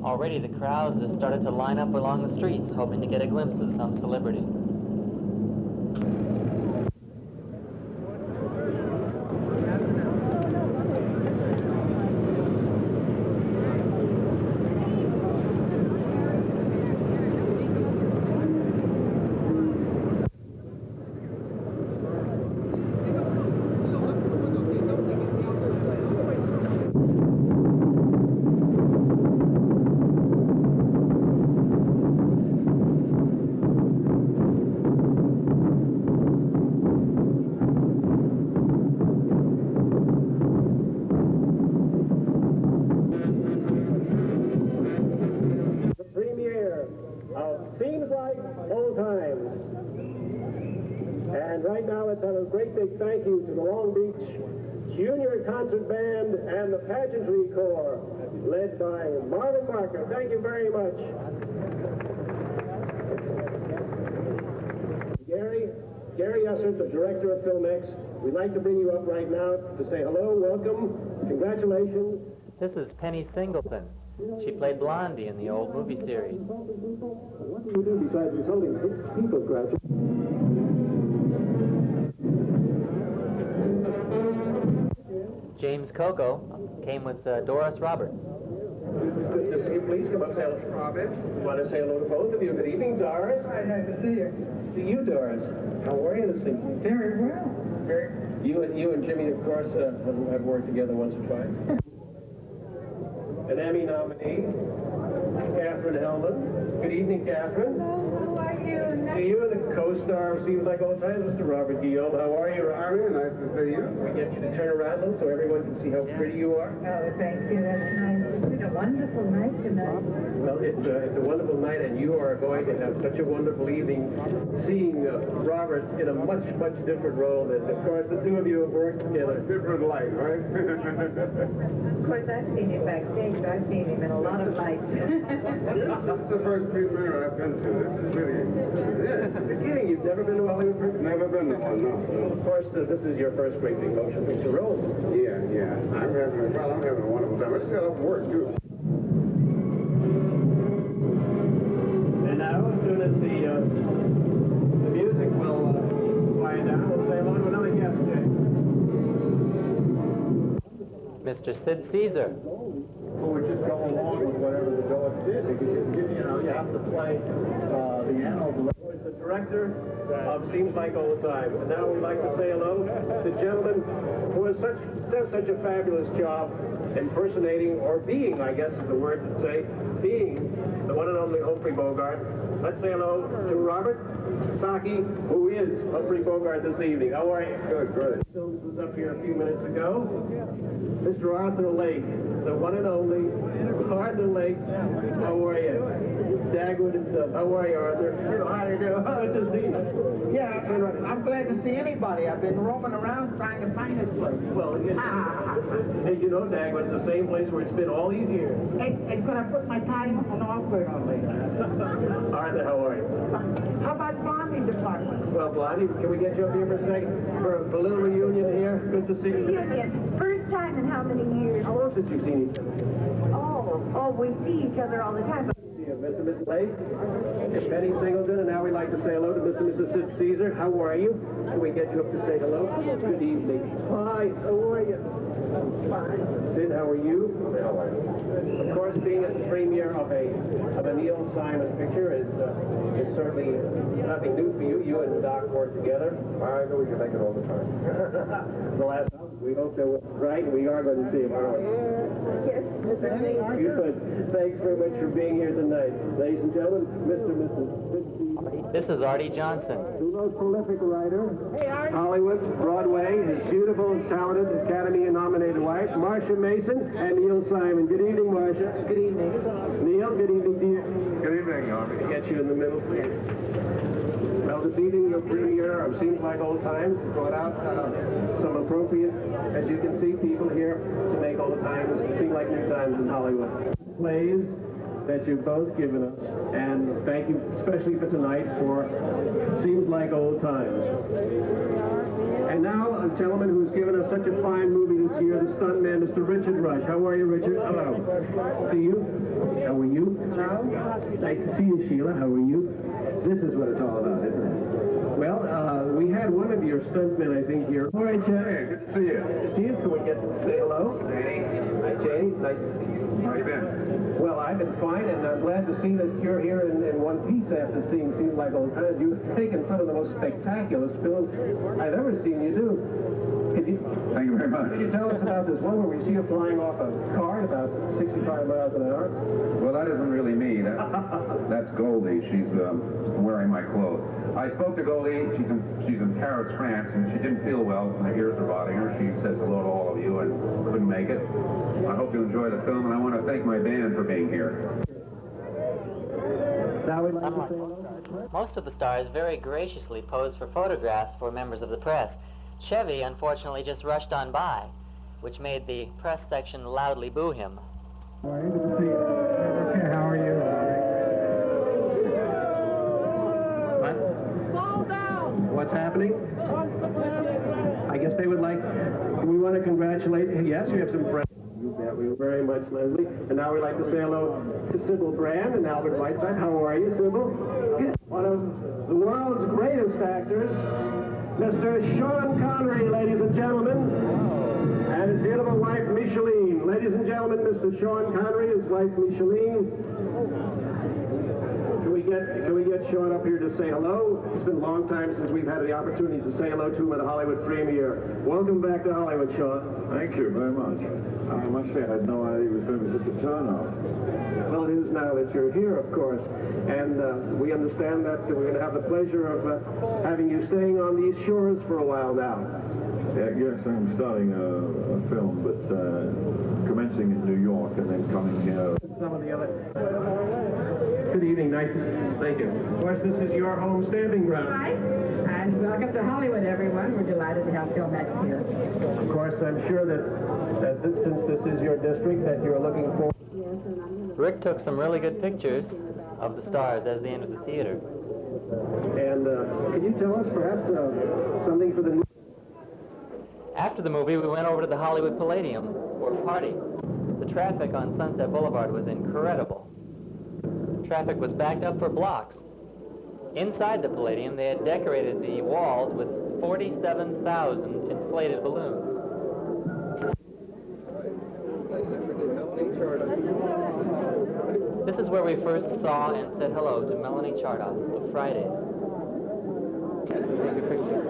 Already the crowds have started to line up along the streets, hoping to get a glimpse of some celebrity. Thank you to the Long Beach Junior Concert Band and the Pageantry Corps, led by Marvin Barker. Thank you very much. Gary Ussert, the director of Film X, we'd like to bring you up right now to say hello, welcome, congratulations. This is Penny Singleton. She played Blondie in the old movie series. What do you do besides insulting people, Gretchen? James Coco came with Doris Roberts. Good to see you. Please come up, say hello. Roberts. Want to say hello to both of you. Good evening, Doris. I'd like to see you. See you, Doris. How are you this evening? Very well. You and Jimmy, of course, have worked together once or twice. An Emmy nominee, Katherine Helmond. Good evening, Katherine. How are you? See you, the co-star of Seems Like Old Times, Mr. Robert Guillaume. How are you, Robert? Nice to see you. We get you to turn around then so everyone can see how pretty you are. Oh, thank you. That's nice. It's been a wonderful night tonight. Well, it's a wonderful night, and you are going to have such a wonderful evening seeing Robert in a much, much different role than, of course, the two of you have worked together. Different light, right? Of course, I've seen him backstage, but I've seen him in a lot of lights. It's the first premiere I've been to. This is really... Yes, you're kidding. You've never been to Hollywood premiere? Never been to one, no. Of course, this is your first great big motion picture role. Yeah. I'm having a wonderful time. I just got off work, too. And now, as soon as the music will quiet down, we'll say hello to another guest, Jay. Mr. Sid Caesar. Who would just go along with whatever the Doris did, because you have to play the animal. The director of Seems Like Old Times. And now we'd like to say hello to the gentleman who does such a fabulous job impersonating, or being, I guess is the word to say, being the one and only Humphrey Bogart. Let's say hello to Robert Saki, who is Humphrey Bogart this evening. How are you? Good. This was up here a few minutes ago. Mr. Arthur Lake, the one and only Arthur Lake. How are you? Dagwood himself. How are you, Arthur? How do you do? Good to see you. Yeah, I'm glad to see anybody. I've been roaming around trying to find this place. Well, as you know, Dagwood, it's the same place where it's been all these years. Hey, could I put my tie on off early? Arthur, how are you? How about Blondie department? Well, Blondie, can we get you up here for a second? For a little reunion here? Good to see you. Reunion. First time in how many years? How long since you've seen each other? Oh, we see each other all the time. Mr. and Mrs. Lake, and Penny Singleton, and now we'd like to say hello to Mr. and Mrs. Sid Caesar. How are you? Can we get you up to say hello? Good evening. Hi, how are you? Fine. Sid, how are you? Of course, being at the premiere of a Neil Simon picture is certainly nothing new for you. You and Doc work together. I know we can make it all the time. The last time, we hope that was right, and we are going to see him, aren't we? Yes, Mr. Good. Thanks very much for being here tonight. Ladies and gentlemen, Mr. and Mrs. This is Artie Johnson. The most prolific writer, Hollywood, Broadway, his beautiful, talented, Academy-nominated wife, Marsha Mason, and Neil Simon. Good evening, Marsha. Good evening. Neil, good evening to you. Good evening, Artie. Get you in the middle, please. Well, this evening, your premiere of Seems Like Old Times brought out some appropriate, as you can see, people here to make old times seem like new times in Hollywood. Plays that you've both given us, and thank you especially for tonight for Seems Like Old Times. And now a gentleman who's given us such a fine movie this year, the stuntman, Mr. Richard Rush. How are you, Richard? Hello. To you? How are you? Hello? Nice to see you, Sheila. How are you? This is what it's all about, isn't it? Well, we had one of your stuntmen, I think, here. All right, Chad. Hey, good to see you. Steve, can we get to say hello? Hi, Jane. Nice to see you. How you been? Well, I've been fine, and I'm glad to see that you're here in one piece after seeing Seems Like Old Times. You've taken some of the most spectacular spills I've ever seen you do. Thank you very much. Could you tell us about this one where we see you flying off a car at about 65 miles an hour? Well, that isn't really me. That's Goldie. She's wearing my clothes. I spoke to Goldie. She's in Paris, France, and she didn't feel well. My ears are bothering her. She says hello to all of you and couldn't make it. I hope you enjoy the film, and I want to thank my band for being here. Now we'd like to Unlike say most stars, most of the stars very graciously posed for photographs for members of the press. Chevy, unfortunately, just rushed on by, which made the press section loudly boo him. All right, good to see you. Okay, how are you? What? Fall down! What's happening? I guess they would like, we want to congratulate, yes, we have some friends. You bet, we very much, Leslie. And now we'd like to say hello to Sybil Brand and Albert Whiteside. How are you, Sybil? One of the world's greatest actors, Mr. Sean Connery, ladies and gentlemen, and his beautiful wife, Micheline. Ladies and gentlemen, Mr. Sean Connery, his wife, Micheline. Can we get Sean up here to say hello? It's been a long time since we've had the opportunity to say hello to him at a Hollywood premiere. Welcome back to Hollywood, Sean. Thank you very much. I must say, I had no idea he was going to be such a turnout. Well, it is now that you're here, of course. And we understand that we're going to have the pleasure of having you staying on these shores for a while now. Yes, I'm starting a film, but commencing in New York and then coming here. Some of the other... Good evening, nice to see you. Thank you. Of course, this is your home stamping ground. Hi, and welcome to Hollywood, everyone. We're delighted to have Phil Metz here. Of course, I'm sure that since this is your district, that you're looking for... Rick took some really good pictures of the stars as they entered the theater. And could you tell us perhaps something for the... After the movie, we went over to the Hollywood Palladium for a party. The traffic on Sunset Boulevard was incredible. Traffic was backed up for blocks. Inside the Palladium, they had decorated the walls with 47,000 inflated balloons. This is where we first saw and said hello to Melanie Chartoff of Fridays. Take a picture.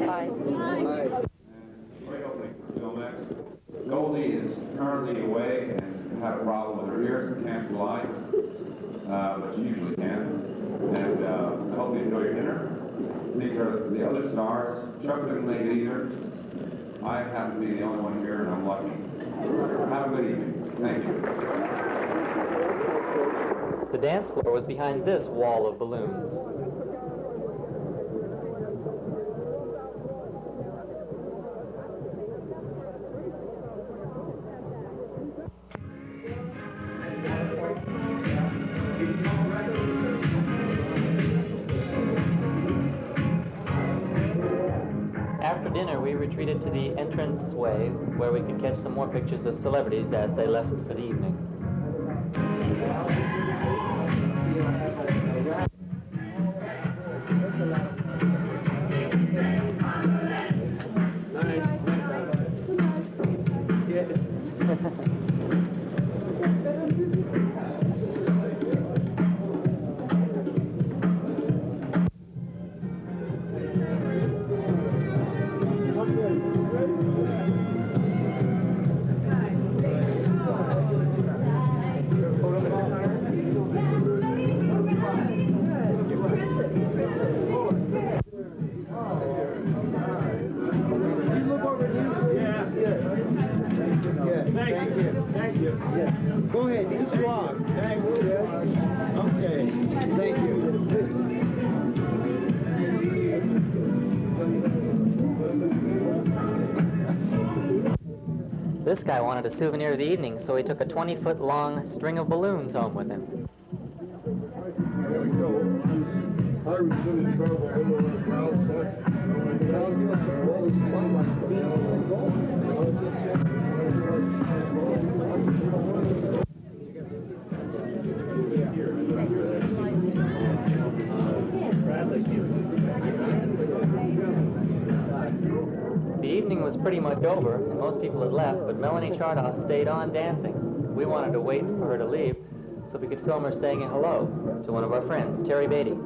Hi. Goldie is currently away and had a problem with her ears and can't fly, but she usually can. And I hope you enjoy your dinner. These are the other stars. Chuck didn't make it either. I happen to be the only one here, and I'm lucky. Have a good evening. Thank you. The dance floor was behind this wall of balloons. After dinner, we retreated to the entranceway where we could catch some more pictures of celebrities as they left for the evening. Go ahead, just walk. Thank you. Okay, thank you. This guy wanted a souvenir of the evening, so he took a 20-foot long string of balloons home with him. There we go. I was in trouble over the crowd section. The evening was pretty much over, and most people had left, but Melanie Chartoff stayed on dancing. We wanted to wait for her to leave so we could film her saying hello to one of our friends, Terry Beatty.